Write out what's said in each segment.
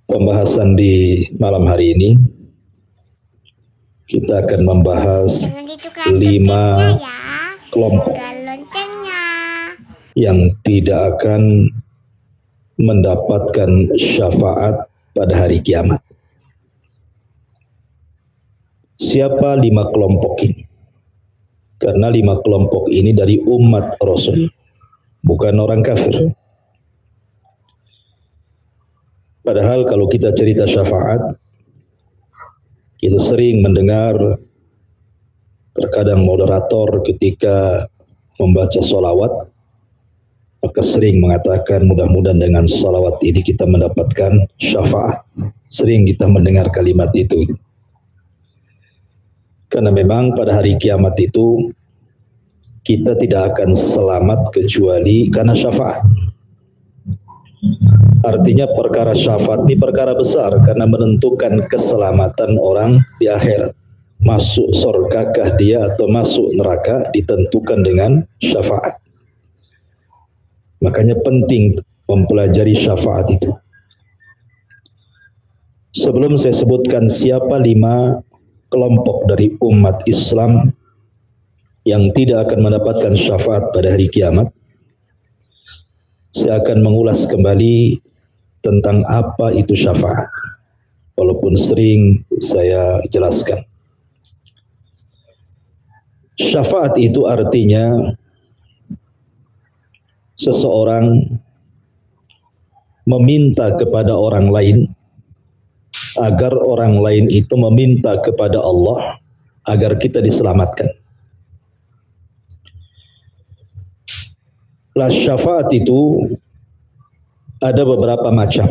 Pembahasan di malam hari ini kita akan membahas 5 kelompok yang tidak akan mendapatkan syafaat pada hari kiamat. Siapa 5 kelompok ini? Karena 5 kelompok ini dari umat Rasul, bukan orang kafir. Padahal kalau kita cerita syafaat, kita sering mendengar terkadang moderator ketika membaca sholawat, maka sering mengatakan mudah-mudahan dengan sholawat ini kita mendapatkan syafaat. Sering kita mendengar kalimat itu. Karena memang pada hari kiamat itu kita tidak akan selamat kecuali karena syafaat. Artinya perkara syafaat ini perkara besar karena menentukan keselamatan orang di akhirat. Masuk surgakah dia atau masuk neraka ditentukan dengan syafaat. Makanya penting mempelajari syafaat itu. Sebelum saya sebutkan siapa 5 kelompok dari umat Islam yang tidak akan mendapatkan syafaat pada hari kiamat, saya akan mengulas kembali tentang apa itu syafaat, walaupun sering saya jelaskan. Syafaat itu artinya seseorang meminta kepada orang lain agar orang lain itu meminta kepada Allah agar kita diselamatkan. Lah syafaat itu ada beberapa macam.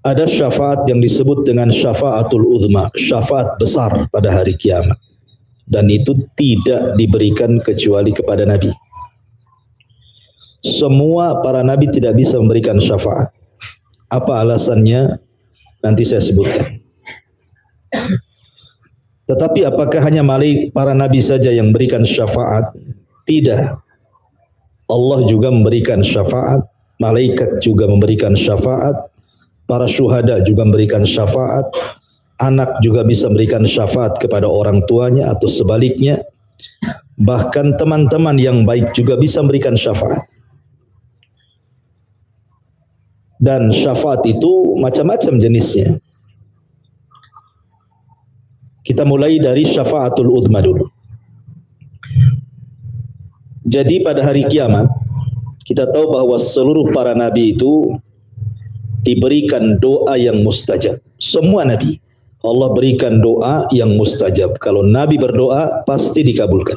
Ada syafaat yang disebut dengan syafaatul uzma, syafaat besar pada hari kiamat. Dan itu tidak diberikan kecuali kepada Nabi. Semua para Nabi tidak bisa memberikan syafaat. Apa alasannya? Nanti saya sebutkan. Tetapi apakah hanya para Nabi saja yang memberikan syafaat? Tidak. Allah juga memberikan syafaat, malaikat juga memberikan syafaat, para syuhada juga memberikan syafaat, anak juga bisa memberikan syafaat kepada orang tuanya atau sebaliknya. Bahkan teman-teman yang baik juga bisa memberikan syafaat. Dan syafaat itu macam-macam jenisnya. Kita mulai dari syafaatul uzma dulu. Jadi pada hari kiamat, kita tahu bahwa seluruh para nabi itu diberikan doa yang mustajab. Semua nabi, Allah berikan doa yang mustajab. Kalau nabi berdoa, pasti dikabulkan.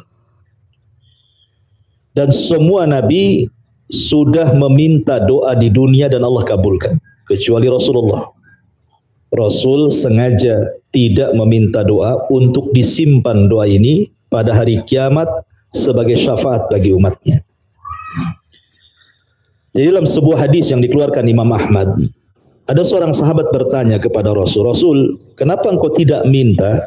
Dan semua nabi sudah meminta doa di dunia dan Allah kabulkan. Kecuali Rasulullah. Rasul sengaja tidak meminta doa untuk disimpan doa ini pada hari kiamat sebagai syafaat bagi umatnya. Jadi dalam sebuah hadis yang dikeluarkan Imam Ahmad, ada seorang sahabat bertanya kepada Rasul, "Rasul, kenapa engkau tidak minta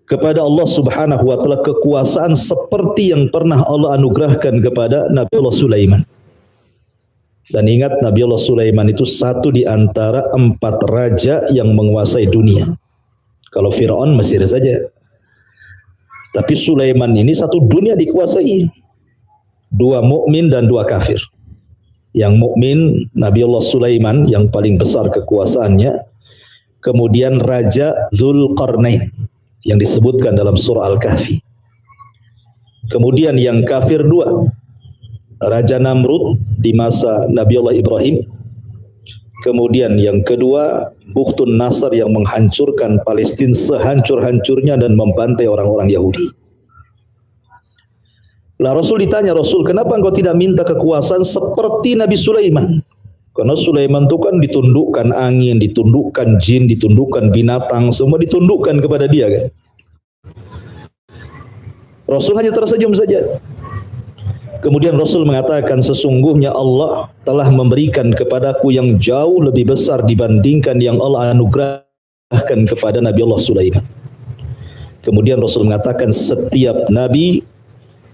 kepada Allah Subhanahu wa taala kekuasaan seperti yang pernah Allah anugerahkan kepada Nabi Allah Sulaiman?" Dan ingat, Nabi Allah Sulaiman itu satu di antara 4 raja yang menguasai dunia. Kalau Fir'aun Mesir saja. Tapi Sulaiman ini satu dunia dikuasai. 2 mukmin dan 2 kafir. Yang mukmin Nabi Allah Sulaiman yang paling besar kekuasaannya. Kemudian Raja Dzulqarnain yang disebutkan dalam surah Al-Kahfi. Kemudian yang kafir 2. Raja Namrud di masa Nabi Allah Ibrahim. Kemudian yang kedua, Bukhtun Nasr yang menghancurkan Palestina sehancur-hancurnya dan membantai orang-orang Yahudi. Lah Rasul ditanya, "Rasul, kenapa engkau tidak minta kekuasaan seperti Nabi Sulaiman?" Karena Sulaiman itu kan ditundukkan angin, ditundukkan jin, ditundukkan binatang, semua ditundukkan kepada dia kan. Rasul hanya tersenyum saja. Kemudian Rasul mengatakan, "Sesungguhnya Allah telah memberikan kepadaku yang jauh lebih besar dibandingkan yang Allah anugerahkan kepada Nabi Allah Sulaiman." Kemudian Rasul mengatakan, setiap nabi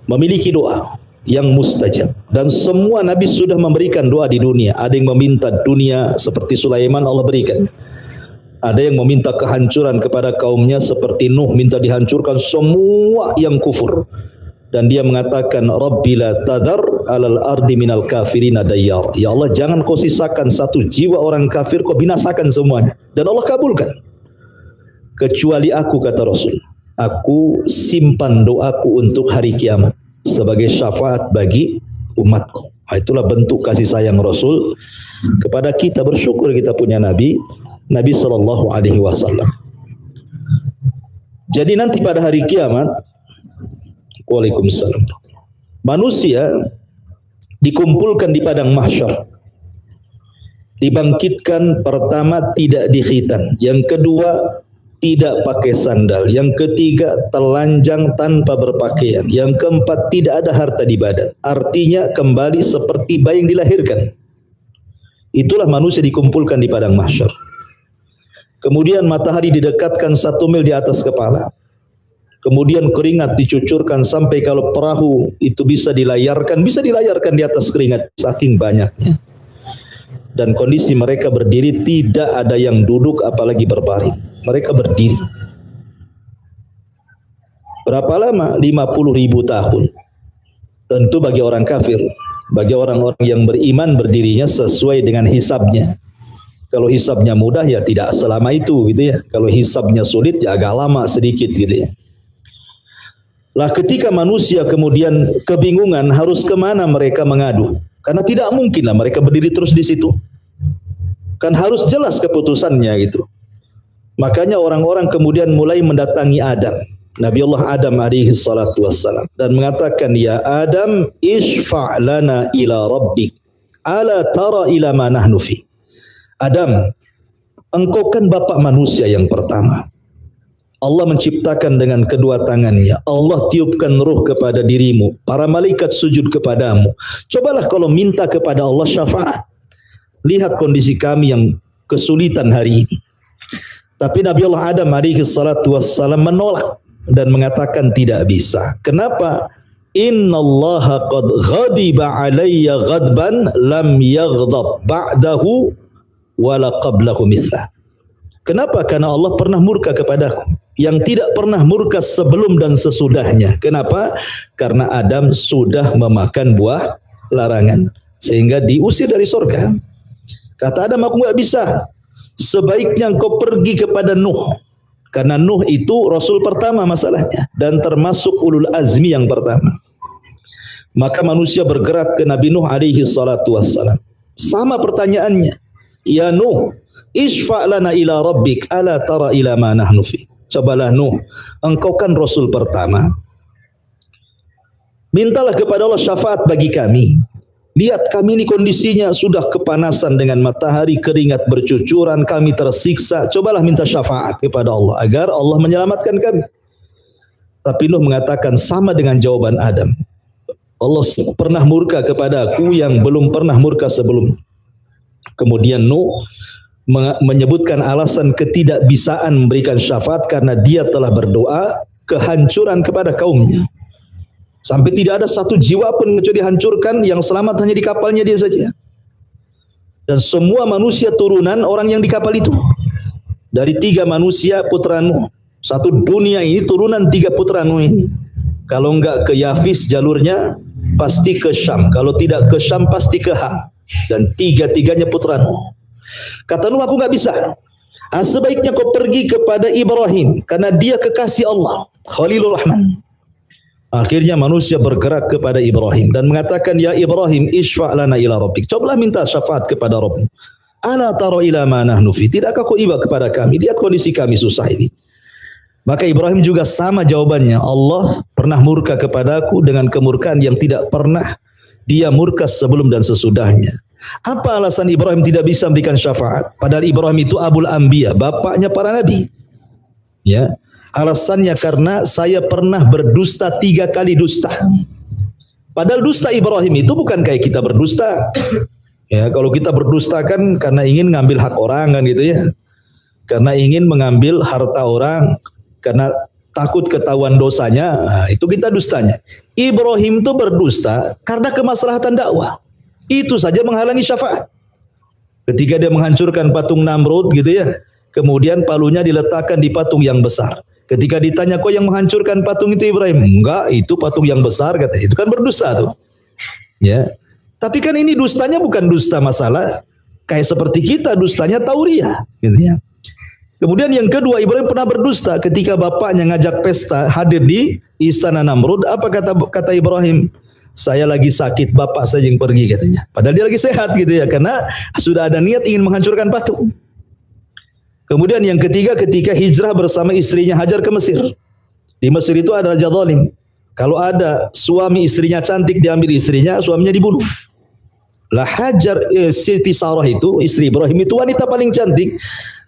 memiliki doa. yang mustajab. Dan semua nabi sudah memberikan doa di dunia. Ada yang meminta dunia seperti Sulaiman, Allah berikan. Ada yang meminta kehancuran kepada kaumnya seperti Nuh, minta dihancurkan semua yang kufur. Dan dia mengatakan, Rabbi la tadhar alal ardi minal kafirina dayyar. Ya Allah, jangan kau sisakan satu jiwa orang kafir, kau binasakan semuanya. Dan Allah kabulkan. Kecuali aku, kata Rasul, aku simpan doaku untuk hari kiamat sebagai syafaat bagi umatku. Itulah bentuk kasih sayang Rasul kepada kita. Bersyukur kita punya Nabi sallallahu alaihi wasallam. Jadi nanti pada hari kiamat, waalaikumsalam, manusia dikumpulkan di padang mahsyar. Dibangkitkan, pertama tidak dikhitan, yang kedua tidak pakai sandal, yang ketiga telanjang tanpa berpakaian, yang keempat tidak ada harta di badan. Artinya kembali seperti bayi yang dilahirkan. Itulah manusia dikumpulkan di padang mahsyar. Kemudian matahari didekatkan 1 mil di atas kepala. Kemudian keringat dicucurkan sampai kalau perahu itu bisa dilayarkan di atas keringat saking banyaknya. Dan kondisi mereka berdiri, tidak ada yang duduk apalagi berbaring. Mereka berdiri. Berapa lama? 50.000 tahun. Tentu bagi orang kafir, bagi orang-orang yang beriman berdirinya sesuai dengan hisabnya. Kalau hisabnya mudah ya tidak selama itu gitu ya. Kalau hisabnya sulit ya agak lama sedikit gitu ya. Lah ketika manusia kemudian kebingungan harus kemana mereka mengadu. Karena tidak mungkinlah mereka berdiri terus di situ. Kan harus jelas keputusannya gitu. Makanya orang-orang kemudian mulai mendatangi Adam, Nabi Allah Adam alaihi salatu wassalam, dan mengatakan, ya Adam, ishfa' lana ila rabbik, ala tara ila ma nahnu fi. Adam, engkau kan bapak manusia yang pertama. Allah menciptakan dengan kedua tangannya. Allah tiupkan ruh kepada dirimu. Para malaikat sujud kepadamu. Cobalah kalau minta kepada Allah syafaat. Lihat kondisi kami yang kesulitan hari ini. Tapi Nabi Allah Adam alaihi salatu wassalam menolak dan mengatakan tidak bisa. Kenapa? Innallaha qad ghadiba alayya ghadban lam yaghdab ba'dahu wala qablahu mithlah. Kenapa? Karena Allah pernah murka kepadaku yang tidak pernah murka sebelum dan sesudahnya. Kenapa? Karena Adam sudah memakan buah larangan sehingga diusir dari surga. Kata Adam, aku enggak bisa. Sebaiknya engkau pergi kepada Nuh. Karena Nuh itu Rasul pertama masalahnya. Dan termasuk ulul azmi yang pertama. Maka manusia bergerak ke Nabi Nuh alaihi salatu wassalam. Sama pertanyaannya. Ya Nuh, ishfa' lana ila rabbik, ala tara ila ma nahnu fi. Cobalah Nuh, engkau kan Rasul pertama. Mintalah kepada Allah syafaat bagi kami. Lihat kami ini kondisinya sudah kepanasan dengan matahari, keringat bercucuran, kami tersiksa. Cobalah minta syafaat kepada Allah agar Allah menyelamatkan kami. Tapi Nuh mengatakan sama dengan jawaban Adam. Allah pernah murka kepada aku yang belum pernah murka sebelumnya. Kemudian Nuh menyebutkan alasan ketidakbisaan memberikan syafaat karena dia telah berdoa kehancuran kepada kaumnya. Sampai tidak ada satu jiwa pun kecuali dihancurkan, yang selamat hanya di kapalnya dia saja. Dan semua manusia turunan orang yang di kapal itu. Dari 3 manusia putra Nuh. Satu dunia ini turunan 3 putra Nuh ini. Kalau enggak ke Yafis jalurnya pasti ke Syam. Kalau tidak ke Syam pasti ke Ham. Dan 3-tiganya putra Nuh. Kata Nuh, aku enggak bisa. Sebaiknya kau pergi kepada Ibrahim karena dia kekasih Allah, Khalilur Rahman. Akhirnya manusia bergerak kepada Ibrahim dan mengatakan, ya Ibrahim, ishfa' lana ila rabbik. Cobalah minta syafaat kepada Rabbmu. Ala tara ila ma nahnu fi. Tidakkah kau iba kepada kami? Lihat kondisi kami susah ini. Maka Ibrahim juga sama jawabannya. Allah pernah murka kepadaku dengan kemurkaan yang tidak pernah dia murka sebelum dan sesudahnya. Apa alasan Ibrahim tidak bisa memberikan syafaat? Padahal Ibrahim itu Abul Anbiya, bapaknya para nabi. Ya. Alasannya karena saya pernah berdusta 3 kali dusta. Padahal dusta Ibrahim itu bukan kayak kita berdusta. Ya, kalau kita berdusta kan karena ingin ngambil hak orang kan gitu ya. Karena ingin mengambil harta orang, karena takut ketahuan dosanya, nah, itu kita dustanya. Ibrahim itu berdusta karena kemaslahatan dakwah. Itu saja menghalangi syafaat. Ketika dia menghancurkan patung Namrud gitu ya, kemudian palunya diletakkan di patung yang besar. Ketika ditanya, kok yang menghancurkan patung itu Ibrahim? Enggak, itu patung yang besar, kata. Itu kan berdusta tuh. Ya. Tapi kan ini dustanya bukan dusta masalah kayak seperti kita, dustanya tauriah gitu ya. Kemudian yang kedua, Ibrahim pernah berdusta ketika bapaknya ngajak pesta hadir di istana Namrud. Apa kata Ibrahim? Saya lagi sakit, bapak saja yang pergi katanya. Padahal dia lagi sehat gitu ya, karena sudah ada niat ingin menghancurkan patung. Kemudian yang ketiga, ketika hijrah bersama istrinya Hajar ke Mesir. Di Mesir itu ada raja zalim. Kalau ada suami istrinya cantik, diambil istrinya, suaminya dibunuh. Lah Hajar, Siti Sarah itu, istri Ibrahim itu wanita paling cantik.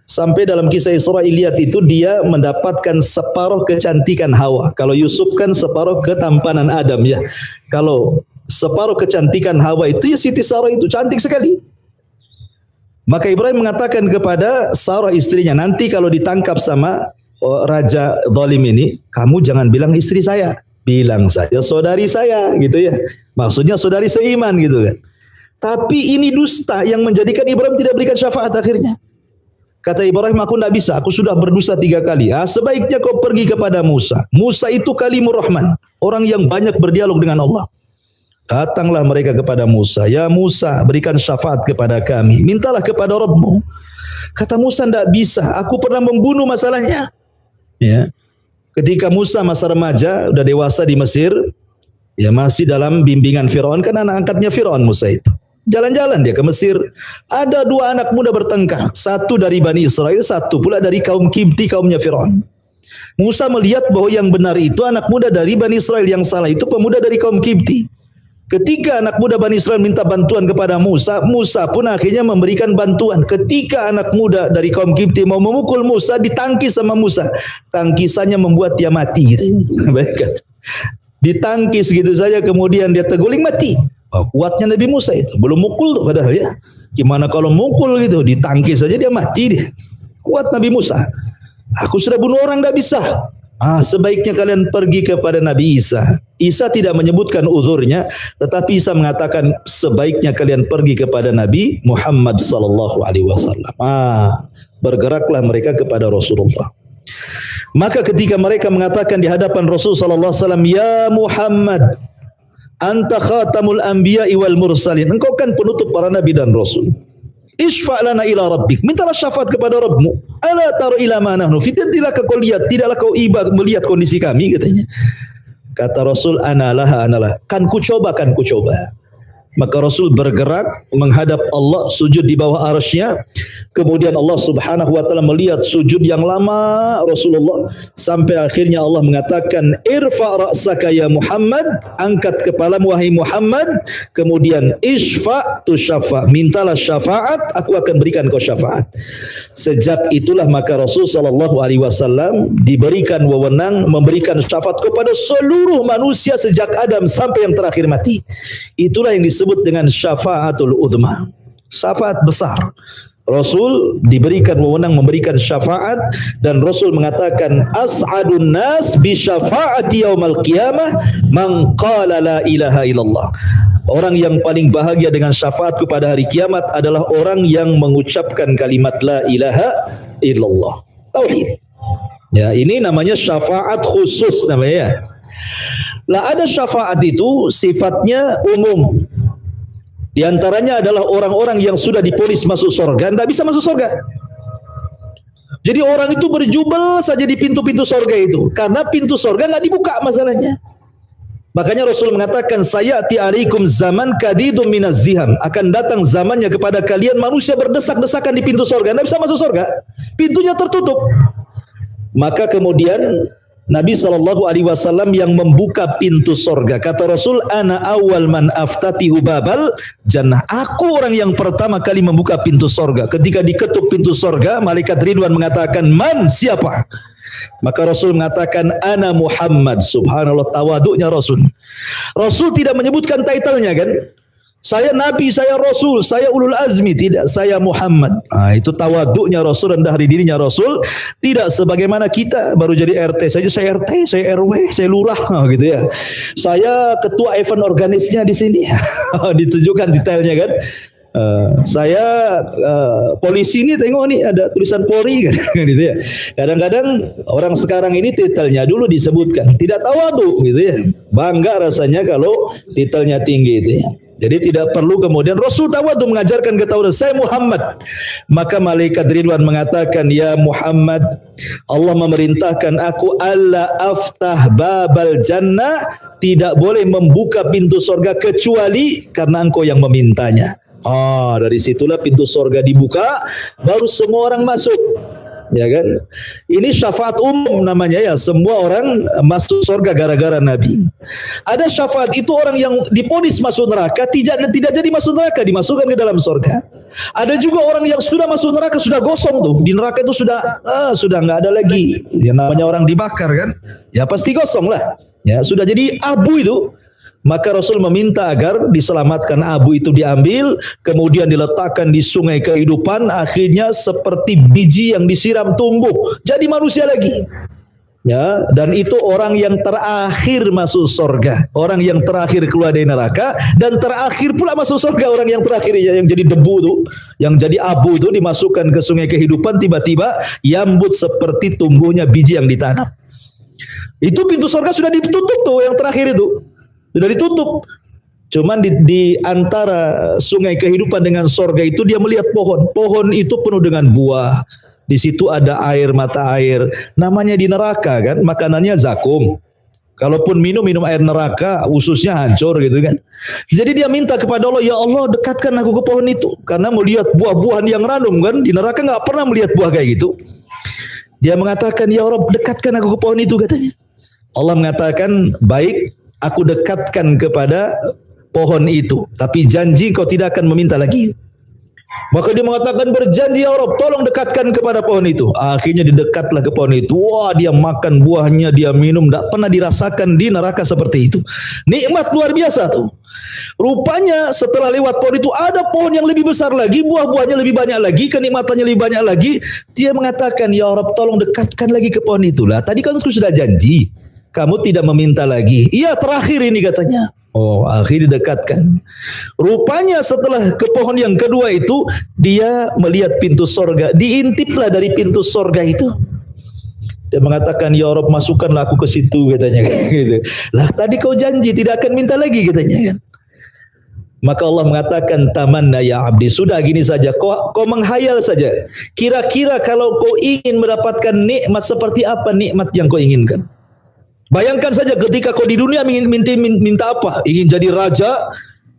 Sampai dalam kisah Israiliyat itu dia mendapatkan separuh kecantikan Hawa. Kalau Yusuf kan separuh ketampanan Adam ya. Kalau separuh kecantikan Hawa itu ya Siti Sarah itu cantik sekali. Maka Ibrahim mengatakan kepada Sarah istrinya, nanti kalau ditangkap sama raja zalim ini, kamu jangan bilang istri saya, bilang saja saudari saya gitu ya. Maksudnya saudari seiman gitu kan. Tapi ini dusta yang menjadikan Ibrahim tidak berikan syafaat akhirnya. Kata Ibrahim, aku tidak bisa, aku sudah berdosa 3 kali. Sebaiknya kau pergi kepada Musa. Musa itu kalimur Rahman, orang yang banyak berdialog dengan Allah. Datanglah mereka kepada Musa. Ya Musa, berikan syafaat kepada kami. Mintalah kepada Rabbmu. Kata Musa, tidak bisa, aku pernah membunuh masalahnya. Ya. Ketika Musa masa remaja, udah dewasa di Mesir, ya masih dalam bimbingan Firaun, kan anak angkatnya Firaun Musa itu. Jalan-jalan dia ke Mesir. Ada 2 anak muda bertengkar. Satu dari Bani Israel, satu pula dari kaum Kibti, kaumnya Firaun. Musa melihat bahwa yang benar itu anak muda dari Bani Israel, yang salah itu pemuda dari kaum Kibti. Ketika anak muda Bani Israel minta bantuan kepada Musa, Musa pun akhirnya memberikan bantuan. Ketika anak muda dari kaum Kibti mau memukul Musa, ditangkis sama Musa. Tangkisannya membuat dia mati. Gitu. Ditangkis gitu saja, kemudian dia terguling mati. Oh, kuatnya Nabi Musa itu, belum mukul tuh padahal ya. Gimana kalau mukul gitu, ditangkis saja dia mati dia. Kuat Nabi Musa. Aku sudah bunuh orang, tidak bisa. Sebaiknya kalian pergi kepada Nabi Isa. Isa tidak menyebutkan uzurnya, tetapi Isa mengatakan sebaiknya kalian pergi kepada Nabi Muhammad sallallahu alaihi wasallam. Bergeraklah mereka kepada Rasulullah. Maka ketika mereka mengatakan di hadapan Rasul sallallahu alaihi wasallam, ya Muhammad, anta khatamul anbiya'i wal mursalin. Engkau kan penutup para nabi dan rasul. Isfa' lana ila rabbik. Mintalah syafaat kepada Rabbmu. Ala taru ila ma nahnu. Tidaklah kau lihat, tidaklah kau melihat kondisi kami katanya. Kata Rasul, analah. Kan ku coba. Maka Rasul bergerak menghadap Allah, sujud di bawah arsy-Nya. Kemudian Allah Subhanahu wa taala melihat sujud yang lama Rasulullah, sampai akhirnya Allah mengatakan, irfa' ra'saka ya Muhammad, angkat kepalamu wahai Muhammad, kemudian isfa' tu syafa', mintalah syafaat, aku akan berikan kau syafaat. Sejak itulah maka Rasul sallallahu alaihi wasallam diberikan wewenang memberikan syafaat kepada seluruh manusia sejak Adam sampai yang terakhir mati. Itulah yang disebut dengan syafaatul udma, syafaat besar. Rasul diberikan wewenang memberikan syafaat, dan Rasul mengatakan as'adun nas bi syafaati yaumal qiyamah man qala la ilaha illallah. Orang yang paling bahagia dengan syafaatku pada hari kiamat adalah orang yang mengucapkan kalimat la ilaha illallah, tauhid. Ya, ini namanya syafaat khusus namanya. Lah ada syafaat itu sifatnya umum. Di antaranya adalah orang-orang yang sudah diponis masuk surga, tidak bisa masuk surga. Jadi orang itu berjubel saja di pintu-pintu surga itu, karena pintu surga nggak dibuka masalahnya. Makanya Rasul mengatakan, sayati alaikum zaman kadidum minaz ziham. Akan datang zamannya kepada kalian manusia berdesak-desakan di pintu surga, tidak bisa masuk surga, pintunya tertutup. Maka kemudian Nabi SAW yang membuka pintu sorga. Kata Rasul, ana awal man aftatihu babal jannah. Aku orang yang pertama kali membuka pintu sorga. Ketika diketuk pintu sorga, malaikat Ridwan mengatakan, man, siapa? Maka Rasul mengatakan, ana Muhammad. Subhanallah, tawaduknya Rasul. Rasul tidak menyebutkan title-nya kan. Saya nabi, saya rasul, saya ulul azmi, tidak, saya Muhammad. Itu tawaduknya Rasul, rendah dirinya Rasul. Tidak sebagaimana kita baru jadi RT saja, saya RT, saya RW, saya lurah gitu ya. Saya ketua event organisnya di sini. Ditunjukkan detailnya kan. Saya polisi ini, tengok nih ada tulisan Polri kan gitu ya. Kadang-kadang orang sekarang ini titelnya dulu disebutkan, tidak tawaduk gitu ya. Bangga rasanya kalau titelnya tinggi itu ya. Jadi tidak perlu kemudian Rasul tawadhu mengajarkan ketawaduan. Saya Muhammad. Maka malaikat Ridwan mengatakan, ya Muhammad, Allah memerintahkan aku alla aftah babal jannah, tidak boleh membuka pintu surga kecuali karena engkau yang memintanya. Dari situlah pintu surga dibuka, baru semua orang masuk. Ya kan? Ini syafaat umum namanya ya, semua orang masuk surga gara-gara Nabi. Ada syafaat itu orang yang diponis masuk neraka tidak jadi masuk neraka, dimasukkan ke dalam surga. Ada juga orang yang sudah masuk neraka, sudah gosong tuh, di neraka itu sudah nggak ada lagi. Yang namanya orang dibakar kan, ya pasti gosong lah. Ya sudah jadi abu itu. Maka Rasul meminta agar diselamatkan abu itu, diambil kemudian diletakkan di sungai kehidupan, akhirnya seperti biji yang disiram tumbuh jadi manusia lagi. Ya, dan itu orang yang terakhir masuk surga, orang yang terakhir keluar dari neraka, dan terakhir pula masuk surga orang yang terakhir yang jadi debu tuh, yang jadi abu itu dimasukkan ke sungai kehidupan, tiba-tiba yambut seperti tumbuhnya biji yang ditanam. Itu pintu surga sudah ditutup tuh, yang terakhir itu sudah ditutup. Cuman di antara sungai kehidupan dengan surga itu dia melihat pohon. Pohon itu penuh dengan buah. Di situ ada air, mata air. Namanya di neraka kan, makanannya zakum. Kalaupun minum air neraka, ususnya hancur gitu kan. Jadi dia minta kepada Allah, ya Allah dekatkan aku ke pohon itu. Karena melihat buah-buahan yang random kan. Di neraka nggak pernah melihat buah kayak gitu. Dia mengatakan, ya Allah dekatkan aku ke pohon itu katanya. Allah mengatakan, baik, aku dekatkan kepada pohon itu, tapi janji kau tidak akan meminta lagi. Maka dia mengatakan, berjanji ya Rabb, tolong dekatkan kepada pohon itu. Akhirnya didekatlah ke pohon itu. Wah, dia makan buahnya, dia minum, tidak pernah dirasakan di neraka seperti itu. Nikmat luar biasa tuh. Rupanya setelah lewat pohon itu ada pohon yang lebih besar lagi, buah-buahnya lebih banyak lagi, kenikmatannya lebih banyak lagi. Dia mengatakan, ya Rabb, tolong dekatkan lagi ke pohon itu. Lah, tadi kan sudah janji, kamu tidak meminta lagi. Iya, terakhir ini katanya. Akhirnya didekatkan. Rupanya setelah ke pohon yang kedua itu, dia melihat pintu sorga. Diintiplah dari pintu sorga itu. Dia mengatakan, ya Rabb, masukkanlah aku ke situ katanya. Gitu. Lah tadi kau janji tidak akan minta lagi katanya kan. Maka Allah mengatakan, tamanna ya abdi, sudah gini saja, kau menghayal saja. Kira-kira kalau kau ingin mendapatkan nikmat, seperti apa nikmat yang kau inginkan? Bayangkan saja ketika kau di dunia minta apa? Ingin jadi raja,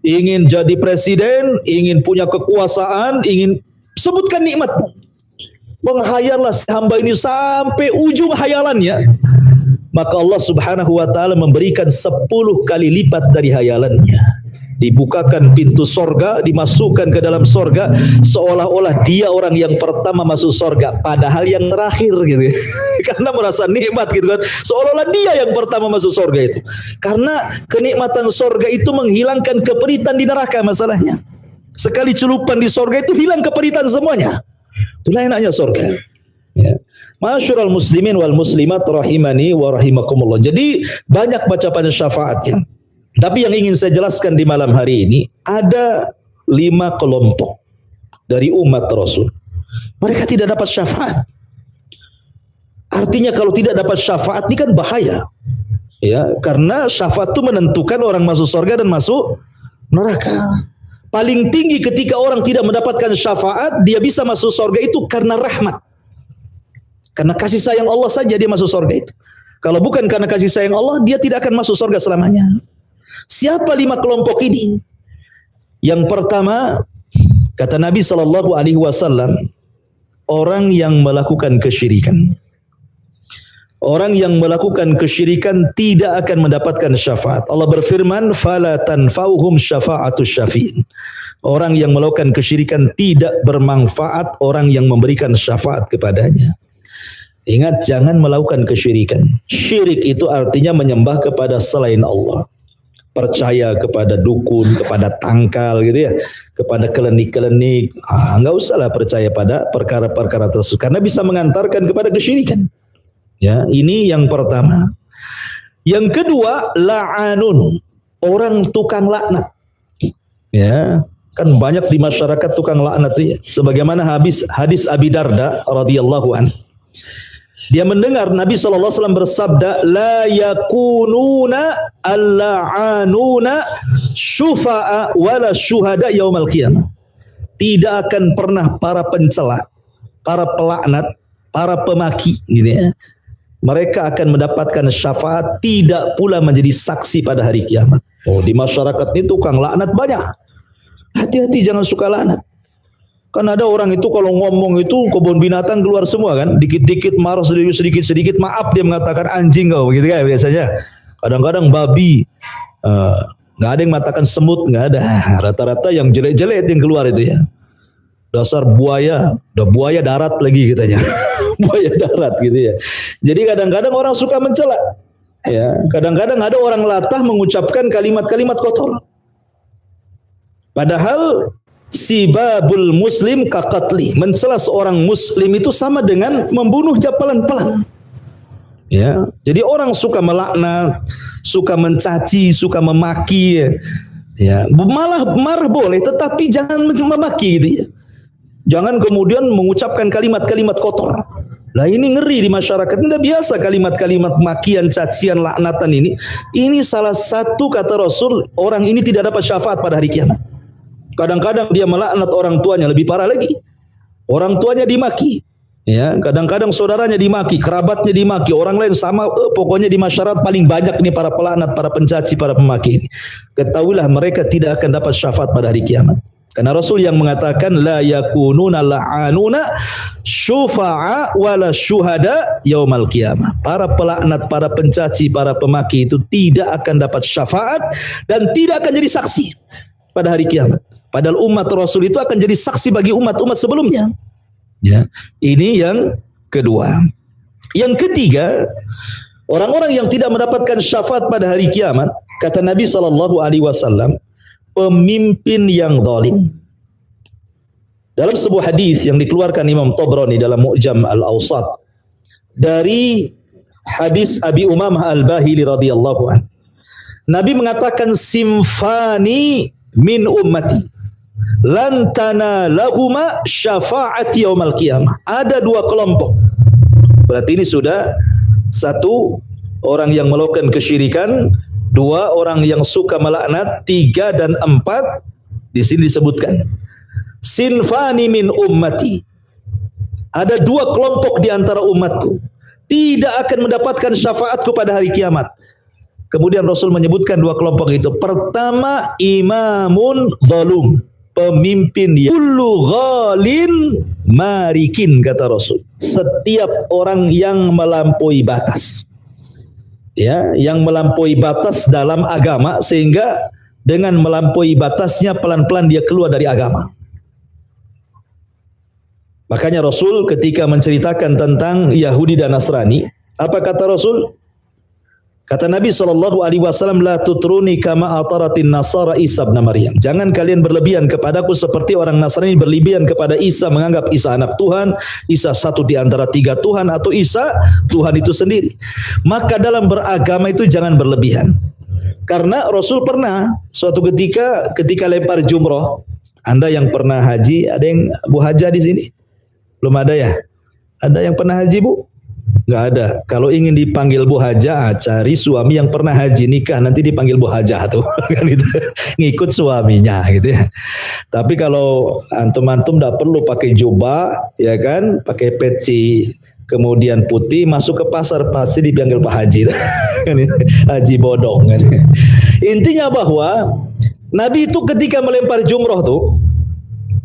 ingin jadi presiden, ingin punya kekuasaan, ingin sebutkan nikmatmu. Menghayallah hamba ini sampai ujung hayalannya. Maka Allah Subhanahu wa taala memberikan 10 kali lipat dari hayalannya. Dibukakan pintu sorga, dimasukkan ke dalam sorga, seolah-olah dia orang yang pertama masuk sorga, padahal yang terakhir gitu. Karena merasa nikmat gitu kan, seolah-olah dia yang pertama masuk sorga itu. Karena kenikmatan sorga itu menghilangkan keperitan di neraka masalahnya. Sekali celupan di sorga itu hilang keperitan semuanya. Itulah enaknya sorga. Ya. Masyurul muslimin wal muslimat rahimani wa rahimakumullah. Jadi banyak baca pada syafaatnya. Tapi yang ingin saya jelaskan di malam hari ini, ada 5 kelompok dari umat Rasul. Mereka tidak dapat syafaat. Artinya kalau tidak dapat syafaat ini kan bahaya. Ya, karena syafaat itu menentukan orang masuk surga dan masuk neraka. Paling tinggi ketika orang tidak mendapatkan syafaat, dia bisa masuk surga itu karena rahmat. Karena kasih sayang Allah saja dia masuk surga itu. Kalau bukan karena kasih sayang Allah, dia tidak akan masuk surga selamanya. Siapa 5 kelompok ini? Yang pertama, kata Nabi SAW, orang yang melakukan kesyirikan. Orang yang melakukan kesyirikan tidak akan mendapatkan syafaat. Allah berfirman, fala tanfa'uhum syafa'atus syafi'in. Orang yang melakukan kesyirikan tidak bermanfaat orang yang memberikan syafaat kepadanya. Ingat, jangan melakukan kesyirikan. Syirik itu artinya menyembah kepada selain Allah. percaya kepada dukun, kepada tangkal gitu ya, kepada kelenik-kelenik. Nggak usahlah percaya pada perkara-perkara tersebut karena bisa mengantarkan kepada kesyirikan. Ya, ini yang pertama. Yang kedua, la'anun, orang tukang laknat. Ya, kan banyak di masyarakat tukang laknat itu ya. Sebagaimana hadis Abi Darda radhiyallahu an. Dia mendengar Nabi SAW bersabda, la yakununa al-la'anuna syufa'a wala syuhada yaumal qiyamah. Tidak akan pernah para pencela, para pelaknat, para pemaki gitu ya. Mereka akan mendapatkan syafaat, tidak pula menjadi saksi pada hari kiamat. Oh, di masyarakat ini tukang laknat banyak. Hati-hati jangan suka laknat. Kan ada orang itu kalau ngomong itu kebun binatang keluar semua kan, dikit-dikit marah, sedikit-sedikit maaf dia mengatakan anjing kau begitu kan biasanya. Kadang-kadang babi, nggak ada yang mengatakan semut, nggak ada. Rata-rata yang jelek-jelek yang keluar itu ya. Dasar buaya, udah buaya darat lagi katanya. Buaya darat gitu ya. Jadi kadang-kadang orang suka mencela. Ya, kadang-kadang ada orang latah mengucapkan kalimat-kalimat kotor. Padahal sibabul muslim kakatli, mencela seorang muslim itu sama dengan membunuhnya pelan-pelan. Ya, jadi orang suka melaknat, suka mencaci, suka memaki, ya, malah marah boleh, tetapi jangan memaki gitu ya. Jangan kemudian mengucapkan kalimat-kalimat kotor. Lah ini ngeri di masyarakat. Ini udah biasa kalimat-kalimat makian, cacian, laknatan ini. Ini salah satu kata Rasul, orang ini tidak dapat syafaat pada hari kiamat. Kadang-kadang dia melaknat orang tuanya, lebih parah lagi. Orang tuanya dimaki. Ya, kadang-kadang saudaranya dimaki, kerabatnya dimaki, orang lain sama, pokoknya di masyarakat paling banyak ini para pelaknat, para pencaci, para pemaki ini. Ketahuilah mereka tidak akan dapat syafaat pada hari kiamat. Karena Rasul yang mengatakan la yakununa la'anuna syufa'a wala syuhada yaumal qiyamah. Para pelaknat, para pencaci, para pemaki itu tidak akan dapat syafaat dan tidak akan jadi saksi pada hari kiamat. Padahal umat Rasul itu akan jadi saksi bagi umat-umat sebelumnya. Ya, ini yang kedua. Yang ketiga, orang-orang yang tidak mendapatkan syafaat pada hari kiamat, kata Nabi SAW, pemimpin yang zalim. Dalam sebuah hadis yang dikeluarkan Imam Tabrani dalam Mu'jam Al-Awsat dari hadis Abi Umamah Al-Bahili radhiyallahu an, Nabi mengatakan simfani min ummati lan tanalahuma syafa'ati yaumal qiyamah. Ada dua kelompok. Berarti ini sudah satu orang yang melakukan kesyirikan, dua orang yang suka melaknat, tiga dan empat di sini disebutkan. Sinfani min ummati. Ada dua kelompok di antara umatku tidak akan mendapatkan syafaatku pada hari kiamat. Kemudian Rasul menyebutkan dua kelompok itu. Pertama, imamun zalum, pemimpin yang kullu ghalin marikin, kata Rasul. Setiap orang yang melampaui batas. Ya, yang melampaui batas dalam agama sehingga dengan melampaui batasnya pelan-pelan dia keluar dari agama. Makanya Rasul ketika menceritakan tentang Yahudi dan Nasrani, apa kata Rasul? Kata Nabi SAW, la tutruni kama ataratin nasara Isa bin Maryam. Jangan kalian berlebihan kepadaku seperti orang Nasrani berlebihan kepada Isa, menganggap Isa anak Tuhan, Isa satu di antara tiga Tuhan, atau Isa Tuhan itu sendiri. Maka dalam beragama itu jangan berlebihan. Karena Rasul pernah suatu ketika lempar jumroh. Anda yang pernah haji, ada yang Bu Haja di sini? Belum ada ya? Ada yang pernah haji, Bu? Nggak ada. Kalau ingin dipanggil Bu Haja, cari suami yang pernah haji, nikah, nanti dipanggil Bu Haja tuh. Kan itu ngikut suaminya gitu ya. Tapi kalau antum-antum nggak perlu pakai jubah, ya kan, pakai peci kemudian putih, masuk ke pasar pasti dipanggil Pak Haji. Haji bodong kan. Intinya bahwa Nabi itu ketika melempar jumroh tuh,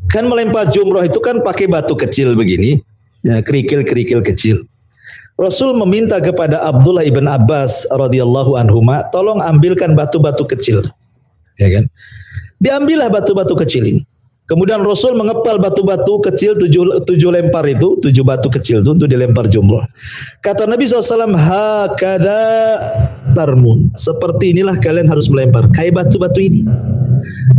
kan melempar jumroh itu kan pakai batu kecil begini, ya, kerikil-kerikil kecil. Rasul meminta kepada Abdullah ibn Abbas radhiyallahu anhuma, tolong ambilkan batu-batu kecil, ya kan? Diambillah batu-batu kecil ini. Kemudian Rasul mengepal batu-batu kecil tujuh lempar itu, 7 batu kecil itu untuk dilempar jumroh. Kata Nabi SAW, hakada tarmun. Seperti inilah kalian harus melempar, kayak batu-batu ini.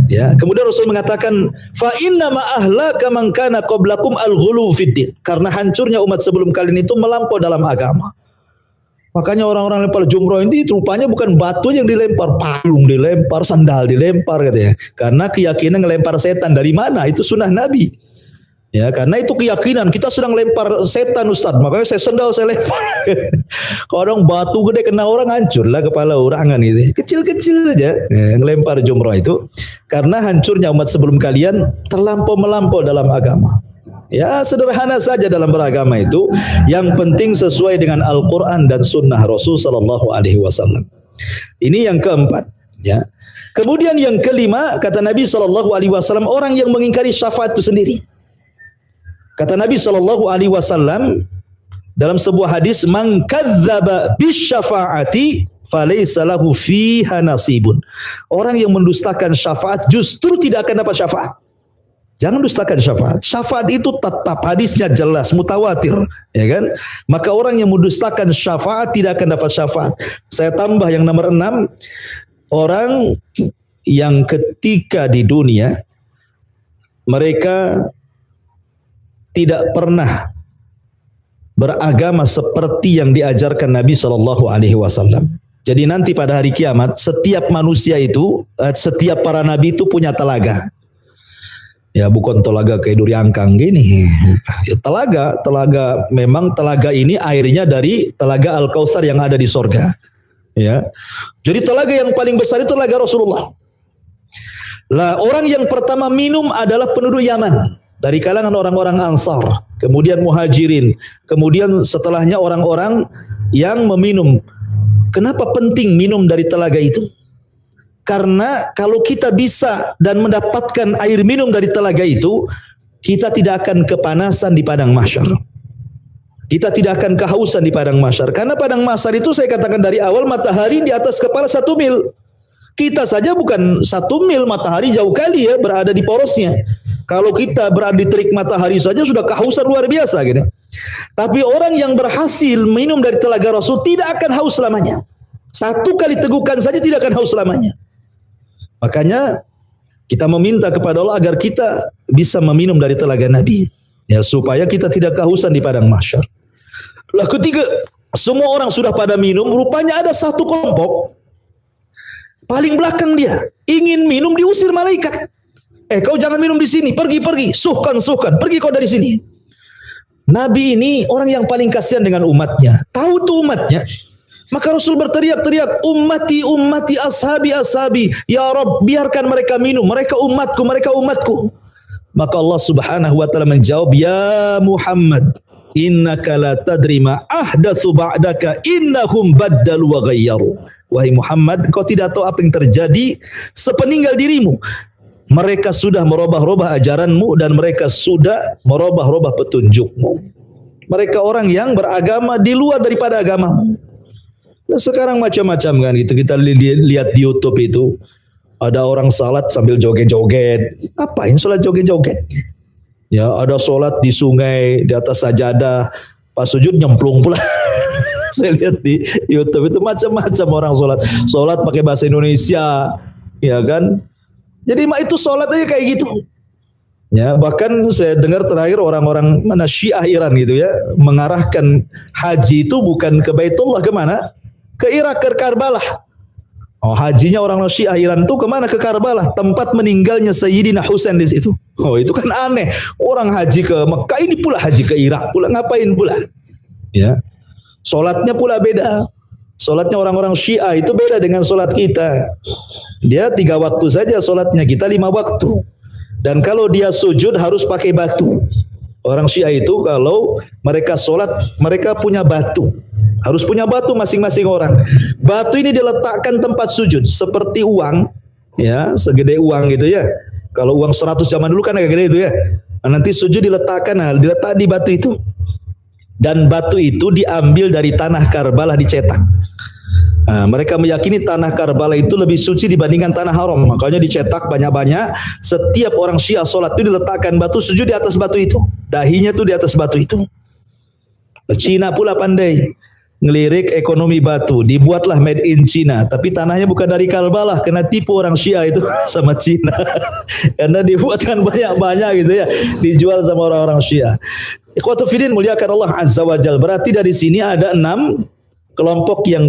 Ya, kemudian Rasul mengatakan, fa inna ma ahlaka man kana qablakum al-ghulu fiddin. Karena hancurnya umat sebelum kalian itu melampau dalam agama. Makanya orang-orang lempar jumroh ini rupanya bukan batu yang dilempar, payung dilempar, sandal dilempar katanya. Karena keyakinan ngelempar setan dari mana? Itu sunnah Nabi. Ya, karena itu keyakinan kita sedang lempar setan Ustaz. Makanya saya sandal saya lempar. Kalau orang batu gede kena orang hancur lah kepala orang kan gitu. Kecil-kecil saja ngelempar jumroh itu. Karena hancurnya umat sebelum kalian melampau dalam agama. Ya, sederhana saja dalam beragama itu. Yang penting sesuai dengan Al-Quran dan Sunnah Rasul Sallallahu Alaihi Wasallam. Ini yang keempat. Ya. Kemudian yang kelima, kata Nabi Sallallahu Alaihi Wasallam, orang yang mengingkari syafaat itu sendiri. Kata Nabi Sallallahu Alaihi Wasallam dalam sebuah hadis, man kadzdzaba bisyafa'ati falaysa lahu fiha nasibun. Orang yang mendustakan syafaat justru tidak akan dapat syafaat. Jangan dustakan syafaat. Syafaat itu tetap, hadisnya jelas, mutawatir, ya kan? Maka orang yang mendustakan syafaat tidak akan dapat syafaat. Saya tambah yang nomor 6, orang yang ketika di dunia mereka tidak pernah beragama seperti yang diajarkan Nabi Shallallahu Alaihi Wasallam. Jadi nanti pada hari kiamat setiap manusia itu, setiap para nabi itu punya telaga. Ya, bukan telaga kayak duri angkang gini. Ya, telaga memang telaga ini airnya dari telaga Al-Kautsar yang ada di sorga. Ya. Jadi telaga yang paling besar itu telaga Rasulullah. Lah, orang yang pertama minum adalah penduduk Yaman dari kalangan orang-orang Ansar, kemudian Muhajirin, kemudian setelahnya orang-orang yang meminum. Kenapa penting minum dari telaga itu? Karena kalau kita bisa dan mendapatkan air minum dari telaga itu, kita tidak akan kepanasan di padang mahsyar. Kita tidak akan kehausan di padang mahsyar. Karena padang mahsyar itu saya katakan dari awal matahari di atas kepala 1 mil. Kita saja bukan 1 mil, matahari jauh kali ya berada di porosnya. Kalau kita berada di terik matahari saja sudah kehausan luar biasa gitu. Tapi orang yang berhasil minum dari telaga Rasul tidak akan haus selamanya. 1 kali tegukan saja tidak akan haus selamanya. Makanya kita meminta kepada Allah agar kita bisa meminum dari telaga Nabi, ya, supaya kita tidak kehausan di padang mahsyar. Lah ketiga, semua orang sudah pada minum, rupanya ada satu kelompok paling belakang dia ingin minum, diusir malaikat. Kau jangan minum di sini, pergi, suhkan, pergi kau dari sini. Nabi ini orang yang paling kasihan dengan umatnya, tahu tuh umatnya. Maka Rasul berteriak-teriak, ummati, ashabi, ya Rabb, biarkan mereka minum, mereka umatku. Maka Allah Subhanahu wa taala menjawab, ya Muhammad, innaka la tadri ma ahdatsu ba'daka innahum baddalu wa ghayyaru. Wahai Muhammad, kau tidak tahu apa yang terjadi sepeninggal dirimu. Mereka sudah merubah-rubah ajaranmu dan mereka sudah merubah-rubah petunjukmu. Mereka orang yang beragama di luar daripada agamamu. Nah, sekarang macam-macam kan gitu. Kita lihat di YouTube itu ada orang salat sambil joget-joget. Apain salat joget-joget? Ya, ada salat di sungai di atas sajadah, pas sujud nyemplung pula. Saya lihat di YouTube itu macam-macam orang salat. Salat pakai bahasa Indonesia, ya kan? Jadi itu salat aja kayak gitu. Ya, bahkan saya dengar terakhir orang-orang mana Syiah Iran gitu ya, mengarahkan haji itu bukan ke Baitullah, ke mana? Ke Irak, ke Karbala. Oh, hajinya orang Syiah Iran itu kemana? Ke Karbala, tempat meninggalnya Sayyidina Husain di situ. Oh, itu kan aneh. Orang haji ke Mekah, ini pula haji ke Irak, pula ngapain pula? Ya, solatnya pula beda. Solatnya orang-orang Syiah itu beda dengan solat kita. Dia 3 waktu saja solatnya, kita 5 waktu. Dan kalau dia sujud harus pakai batu. Orang Syiah itu kalau mereka solat, mereka punya batu. Harus punya batu masing-masing orang. Batu ini diletakkan tempat sujud seperti uang, ya, segede uang gitu ya. Kalau uang 100 zaman dulu kan agak gede itu ya. Nah, nanti sujud diletak di batu itu. Dan batu itu diambil dari tanah Karbala, dicetak. Mereka meyakini tanah Karbala itu lebih suci dibandingkan tanah haram. Makanya dicetak banyak-banyak. Setiap orang Syiah sholat itu diletakkan batu, sujud di atas batu itu. Dahinya tuh di atas batu itu. Cina pula pandai ngelirik ekonomi batu. Dibuatlah made in Cina. Tapi tanahnya bukan dari Karbala. Kena tipu orang Syiah itu sama Cina. Karena dibuatkan banyak-banyak gitu ya. Dijual sama orang-orang Syiah. Ikhwatu fillah muliakan Allah Azza wa Jalla. Berarti dari sini ada 6 kelompok yang